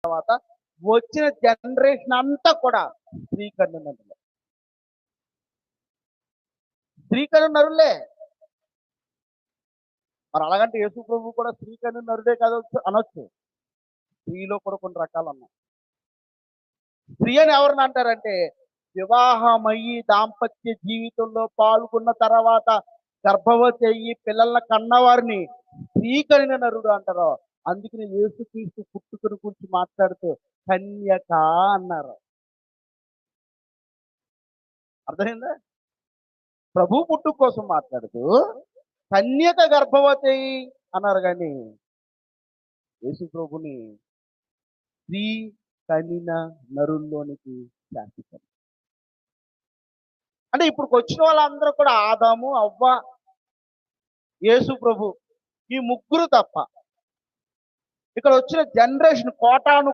తర్వాత వచ్చిన జనరేషన్ అంతా కూడా స్త్రీ కన్య నరులే. స్త్రీ కన్య నరులే. మరి అలాగంటే యేసు ప్రభు కూడా స్త్రీ కన్య నరుడే కదా అనొచ్చు. స్త్రీలో కూడా కొన్ని రకాలు ఉన్నాయి. స్త్రీ అని ఎవరిని అంటారంటే వివాహమయ్యి దాంపత్య జీవితంలో పాల్గొన్న తర్వాత గర్భవతి అయ్యి పిల్లల కన్నవారిని స్త్రీ కలిగిన నరుడు అంటారు. అందుకని యేసుక్రీస్తు పుట్టుకను గురించి మాట్లాడుతూ కన్యక అన్నారు. అర్థమైందా? ప్రభు పుట్టుక కోసం మాట్లాడుతూ కన్యక గర్భవతి అన్నారు. కానీ యేసు ప్రభుని స్త్రీ కనిన నరుల్లోనికి శాసించారు. అంటే ఇప్పుడు వచ్చిన వాళ్ళందరూ కూడా ఆదాము, అవ్వ, యేసు ప్రభు ఈ ముగ్గురు తప్ప ఇక్కడ వచ్చిన జనరేషన్ కోటాను